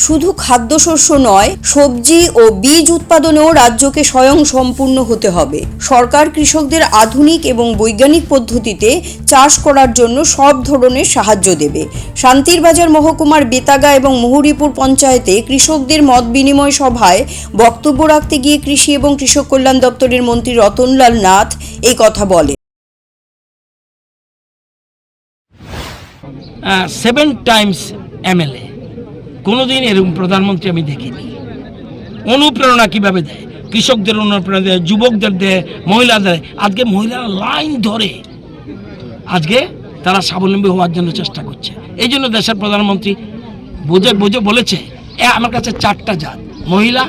শুধু খাদ্যশস্য নয়, সবজি ও বীজ উৎপাদনেও রাজ্যকে স্বয়ংসম্পূর্ণ হতে হবে। সরকার কৃষকদের আধুনিক এবং বৈজ্ঞানিক পদ্ধতিতে চাষ করার জন্য সব ধরনের সাহায্য দেবে। শান্তিরবাজার মহকুমার বেতাগা এবং মুহুরীপুর পঞ্চায়েতে কৃষকদের মত বিনিময় সভায় বক্তব্য রাখতে গিয়ে কৃষি এবং কৃষক কল্যাণ দপ্তরের মন্ত্রী রতনলাল নাথ এই কথা বলেন। 7 টাইমস MLA কোনোদিন এরকম প্রধানমন্ত্রী আমি দেখিনি। অনুপ্রেরণা কিভাবে দেয়, কৃষকদের অনুপ্রেরণা দেয়, যুবকদের দেয়, মহিলাদের। আজকে মহিলারা লাইন ধরে আজকে তারা স্বাবলম্বী হওয়ার জন্য চেষ্টা করছে। এই জন্য দেশের প্রধানমন্ত্রী বুঝে বলেছে আমার কাছে 4টা জাত, মহিলা,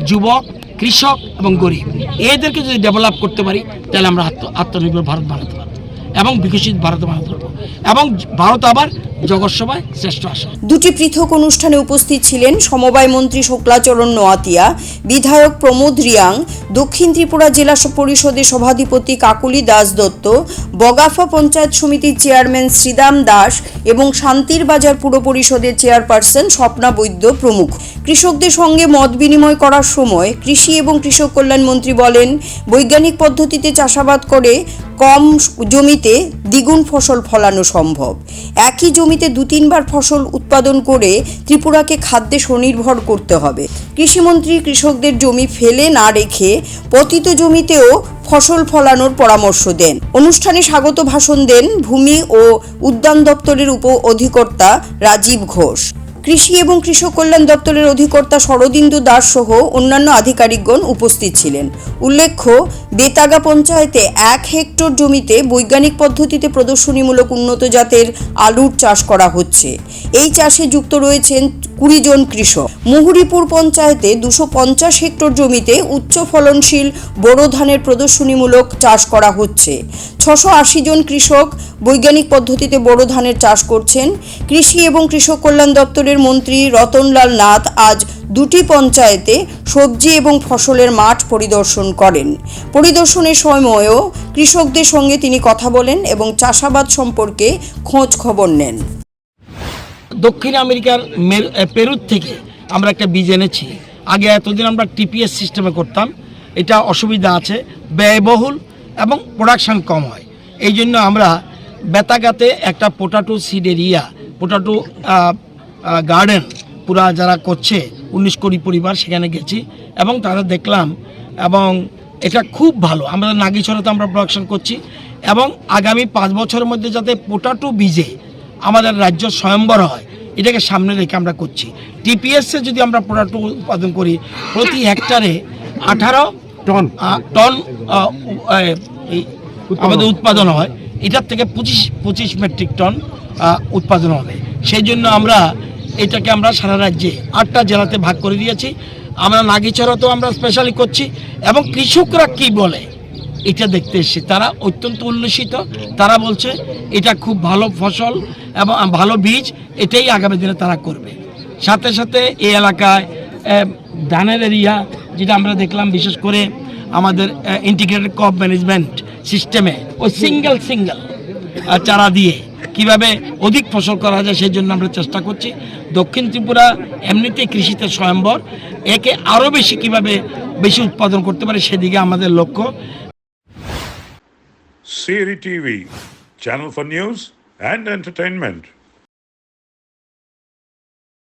যুবক, কৃষক এবং গরিব। এদেরকে যদি ডেভেলপ করতে পারি তাহলে আমরা আত্মনির্ভর ভারত বানাতে পারবো এবং বিকশিত ভারত বানাতে পারবো এবং ভারত আবার জগৎসভায় শ্রেষ্ঠ আসে। দুটি পৃথক অনুষ্ঠানে উপস্থিত ছিলেন সমবায় মন্ত্রী শুক্লাচরণ নোয়াতিয়া, বিধায়ক প্রমোদ রিয়াং, দক্ষিণ ত্রিপুরা জেলা পরিষদের সভাধিপতি কাকুলি দাস দত্ত, বগাফা পঞ্চায়েত সমিতির চেয়ারম্যান শ্রীদাম দাস এবং শান্তিরবাজার পুর পরিষদের চেয়ারপারসন স্বপ্না বৈদ্য প্রমুখ। কৃষকদের সঙ্গে মত বিনিময় করার সময় কৃষি এবং কৃষক কল্যাণ মন্ত্রী বলেন, বৈজ্ঞানিক পদ্ধতিতে চাষাবাদ করে কম জমিতে দ্বিগুণ ফসল ফলানো সম্ভব। একই জমিতে 2-3 বার ফসল উৎপাদন করে ত্রিপুরাকে খাদ্যে স্বনির্ভর করতে হবে। কৃষিমন্ত্রী কৃষকদের জমি ফেলে না রেখে পতিত জমিতেও ফসল ফলানোর পরামর্শ দেন। অনুষ্ঠানে স্বাগত ভাষণ দেন ভূমি ও উদ্যান দপ্তরের উপ অধিকর্তা রাজীব ঘোষ। কৃষি এবং কৃষক কল্যাণ দপ্তরের অধিকর্তা শরদিন্দু দাস সহ অন্যান্য আধিকারিকগণ উপস্থিত ছিলেন। উল্লেখ্য, বেতাগা পঞ্চায়েতে 1 হেক্টর জমিতে বৈজ্ঞানিক পদ্ধতিতে প্রদর্শনীমূলক উন্নত জাতের আলুর চাষ করা হচ্ছে। এই চাষে যুক্ত রয়েছেন 20 জন কৃষক। মুহুরীপুর পঞ্চায়েতে 250 হেক্টর জমিতে উচ্চ ফলনশীল বোরো ধানের প্রদর্শনীমূলক চাষ করা হচ্ছে। 680 জন কৃষক বৈজ্ঞানিক পদ্ধতিতে বোরো ধানের চাষ করছেন। কৃষি এবং কৃষক কল্যাণ দপ্তরের মন্ত্রী রতনলাল নাথ আজ 2টি পঞ্চায়েতে সবজি এবং ফসলের মাঠ পরিদর্শন করেন। পরিদর্শনের সময়ও কৃষকদের সঙ্গে তিনি কথা বলেন এবং চাষাবাদ সম্পর্কে খোঁজ খবর নেন। দক্ষিণ আমেরিকার পেরুর থেকে আমরা একটা বীজ এনেছি। আগে এতদিন আমরা TPS সিস্টেমে করতাম, এটা অসুবিধা আছে, ব্যয়বহুল এবং প্রোডাকশান কম হয়। এই জন্য আমরা বেতাগাতে একটা পোটাটো সিড এরিয়া, পোটাটো গার্ডেন পুরা যারা করছে 19 কোটি পরিবার, সেখানে গেছি এবং তারা দেখলাম এবং এটা খুব ভালো। আমরা নাগিছড়াতে আমরা প্রোডাকশন করছি এবং আগামী 5 বছরের মধ্যে যাতে পোটাটো বীজে আমাদের রাজ্য স্বয়ম্বর হয়, এটাকে সামনে রেখে আমরা করছি। TPS-এ যদি আমরা পোটাটো উৎপাদন করি প্রতি হেক্টরে 18 টন আমাদের উৎপাদন হয়, এটার থেকে 25 মেট্রিক টন উৎপাদন হবে। সেই জন্য আমরা এটাকে আমরা সারা রাজ্যে 8টা জেলাতে ভাগ করে দিয়েছি। আমরা নাগিছড়াতেও আমরা স্পেশালি করছি এবং কৃষকরা কি বলে এটা দেখতে এসেছি, তারা অত্যন্ত উল্লসিত। তারা বলছে এটা খুব ভালো ফসল এবং ভালো বীজ, এটাই আগামী দিনে তারা করবে। সাথে সাথে এই এলাকায় ধানের এরিয়া যেটা আমরা দেখলাম, বিশেষ করে আমাদের ইন্টিগ্রেটেড ক্রপ ম্যানেজমেন্ট সিস্টেমে ওই সিঙ্গেল চারা দিয়ে কিভাবে অধিক ফসল করা যায় সেই জন্য আমরা চেষ্টা করছি। দক্ষিণ ত্রিপুরা এমনিতেই কৃষিতে স্বয়ম্বর, একে আরও বেশি কিভাবে বেশি উৎপাদন করতে পারে সেদিকে আমাদের লক্ষ্য। CRI TV, channel for news and entertainment.